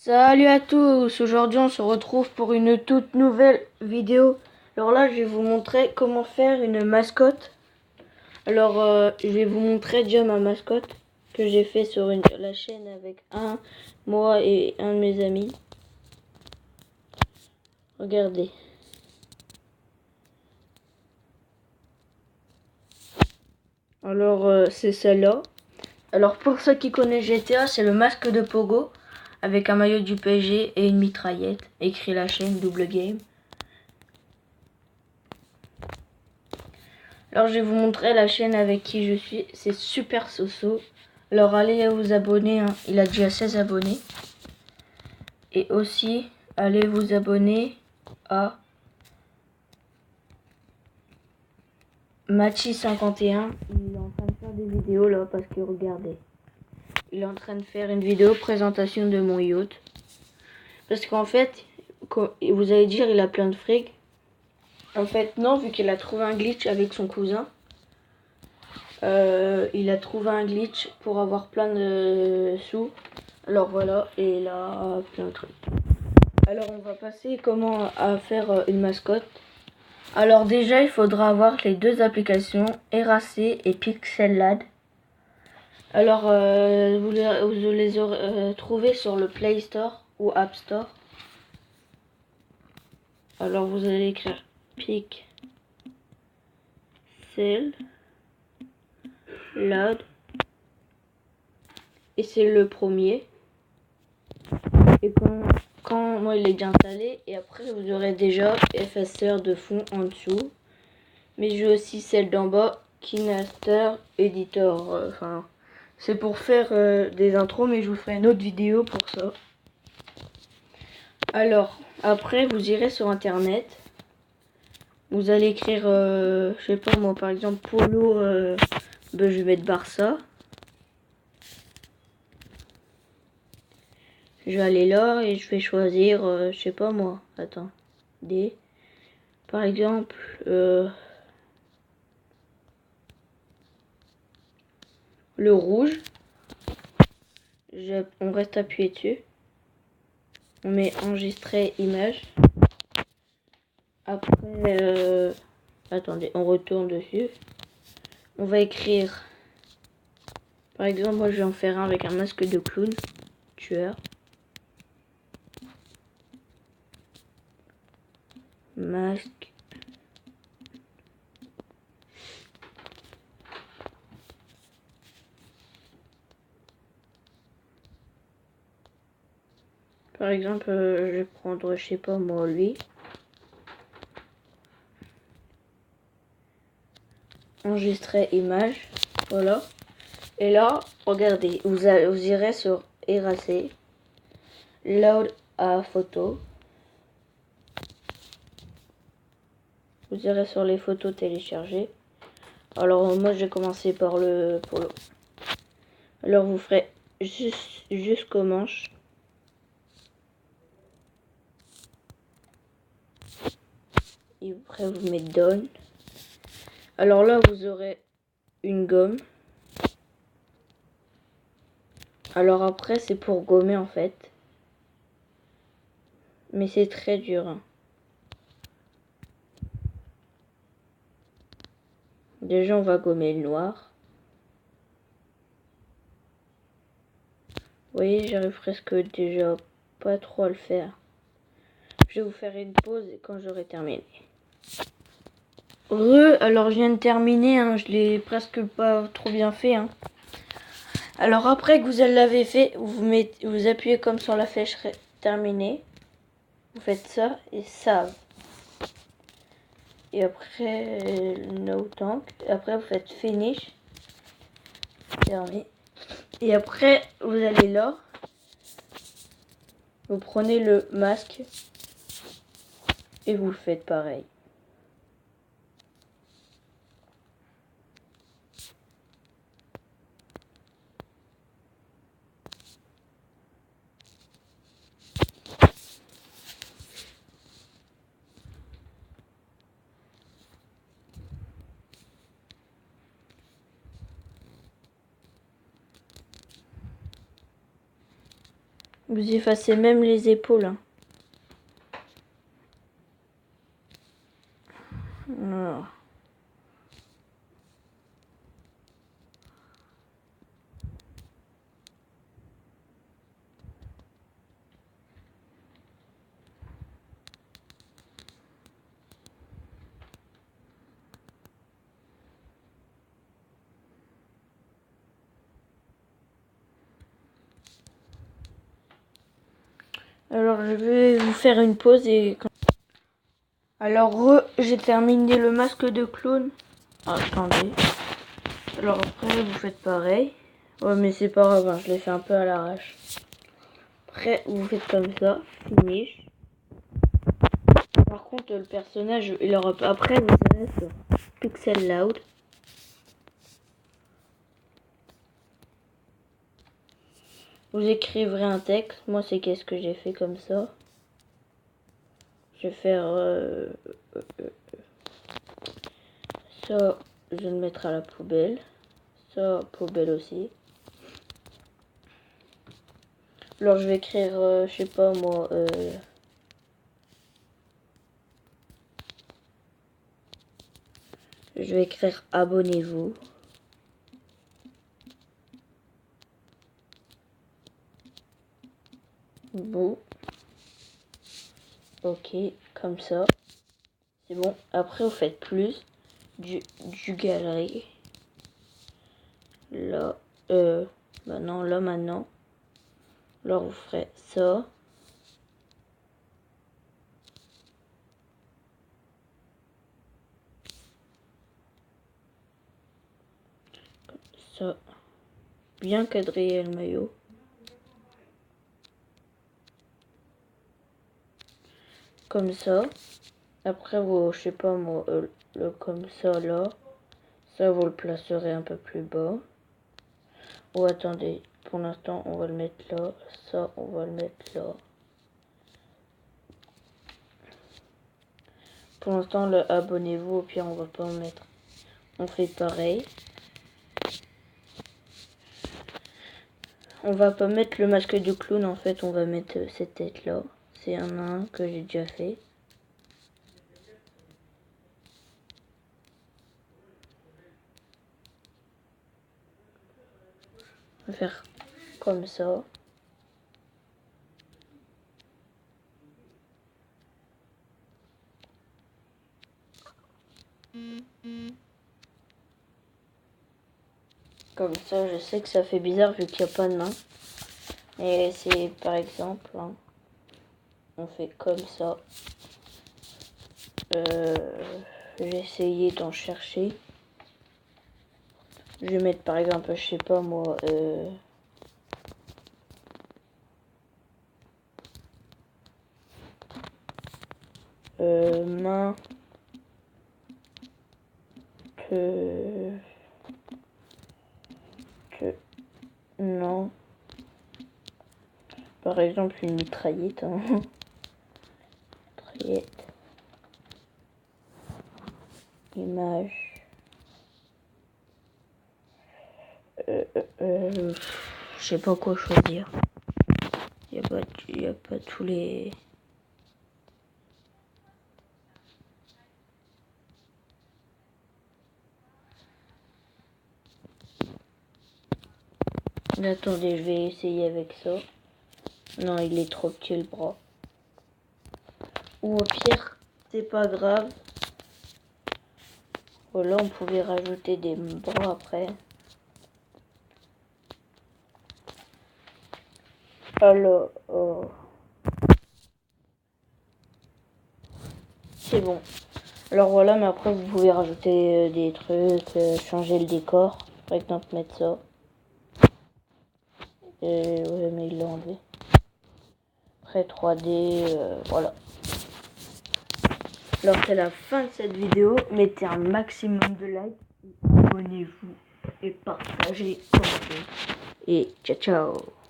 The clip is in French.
Salut à tous, aujourd'hui on se retrouve pour une toute nouvelle vidéo. Alors là je vais vous montrer comment faire une mascotte. Alors je vais vous montrer déjà ma mascotte que j'ai fait sur la chaîne avec moi et un de mes amis. Regardez. Alors c'est celle-là. Alors pour ceux qui connaissent GTA, c'est le masque de Pogo avec un maillot du PSG et une mitraillette. Écrit la chaîne Double Game. Alors je vais vous montrer la chaîne avec qui je suis, c'est Super Soso. Alors allez vous abonner, hein. Il a déjà 16 abonnés. Et aussi, allez vous abonner à Machi51. Il est en train de faire des vidéos là parce que regardez. Il est en train de faire une vidéo présentation de mon yacht. Parce qu'en fait, vous allez dire il a plein de fric. En fait non, vu qu'il a trouvé un glitch avec son cousin. Il a trouvé un glitch pour avoir plein de sous. Alors voilà, et là, plein de trucs. Alors on va passer comment à faire une mascotte. Alors déjà, il faudra avoir les deux applications, Eraser et Pixellad. Alors vous les aurez trouvés sur le Play Store ou App Store. Alors vous allez écrire Pixellad. Et c'est le premier. Et quand moi il est déjà installé, et après vous aurez déjà effaceur de fond en dessous. Mais j'ai aussi celle d'en bas, Kinaster Editor. Enfin, c'est pour faire des intros, mais je vous ferai une autre vidéo pour ça. Alors, après vous irez sur internet. Vous allez écrire, je sais pas moi, par exemple Polo, je vais mettre Barça. Je vais aller là et je vais choisir, je sais pas moi, attends, par exemple, le rouge. On reste appuyé dessus. On met enregistrer image. Après, attendez, on retourne dessus. On va écrire, par exemple, moi je vais en faire un avec un masque de clown, tueur. Masque. Par exemple, je vais prendre, je sais pas moi, lui. Enregistrer image. Voilà. Et là, regardez, vous irez sur Eraser. Load à photo. Vous irez sur les photos téléchargées. Alors moi, j'ai commencé par le polo. Alors vous ferez jusqu'aux manches. Et après, vous mettez Done. Alors là, vous aurez une gomme. Alors après, c'est pour gommer en fait. Mais c'est très dur, hein. Déjà, on va gommer le noir. Vous voyez, j'arrive presque déjà pas trop à le faire. Je vais vous faire une pause quand j'aurai terminé. Alors je viens de terminer, hein, je l'ai presque pas trop bien fait, hein. Alors après que vous l'avez fait, vous appuyez comme sur la flèche terminée. Vous faites ça et save. Et après no tank. Et après vous faites finish. Terminé. Et après vous allez là. Vous prenez le masque. Et vous le faites pareil. Vous effacez même les épaules. Hein. Voilà. Alors je vais vous faire une pause et... Alors j'ai terminé le masque de clown. Attendez. Alors après vous faites pareil. Ouais mais c'est pas grave, hein, je l'ai fait un peu à l'arrache. Après vous faites comme ça, finish. Par contre le personnage, il aura... Après vous allez sur Pixel Loud. Vous écriverez un texte. Moi c'est qu'est-ce que j'ai fait comme ça. Je vais faire ça, je vais le mettre à la poubelle. Ça, poubelle aussi. Alors je vais écrire, je sais pas moi, je vais écrire abonnez-vous. Bon. Ok, comme ça. C'est bon. Après vous faites plus du galerie. Là, maintenant, là maintenant. Alors vous ferez ça. Ça. Bien quadriller le maillot. Comme ça. Après vous, je sais pas moi, le comme ça là. Ça vous le placerez un peu plus bas. Oh attendez, pour l'instant on va le mettre là. Ça on va le mettre là. Pour l'instant le abonnez-vous, au pire on va pas en mettre. On fait pareil. On va pas mettre le masque du clown, en fait on va mettre cette tête là. C'est un que j'ai déjà fait. On va faire comme ça. Comme ça, je sais que ça fait bizarre vu qu'il n'y a pas de main. Et c'est par exemple, hein, on fait comme ça. J'ai essayé d'en chercher. Je vais mettre par exemple, je sais pas moi, main que non. Par exemple une mitraillette. Hein. Mitraillette. Image. Je sais pas quoi choisir. Il y a pas tous les... Attendez, je vais essayer avec ça. Non, il est trop petit le bras. Ou au pire, c'est pas grave. Voilà, on pouvait rajouter des bras après. Alors, c'est bon. Alors voilà, mais après vous pouvez rajouter des trucs, changer le décor. Par exemple, mettre ça. Et ouais, mais il l'a enlevé. Après 3D, voilà. Alors c'est la fin de cette vidéo. Mettez un maximum de likes, abonnez-vous et partagez, commentez. Et ciao ciao.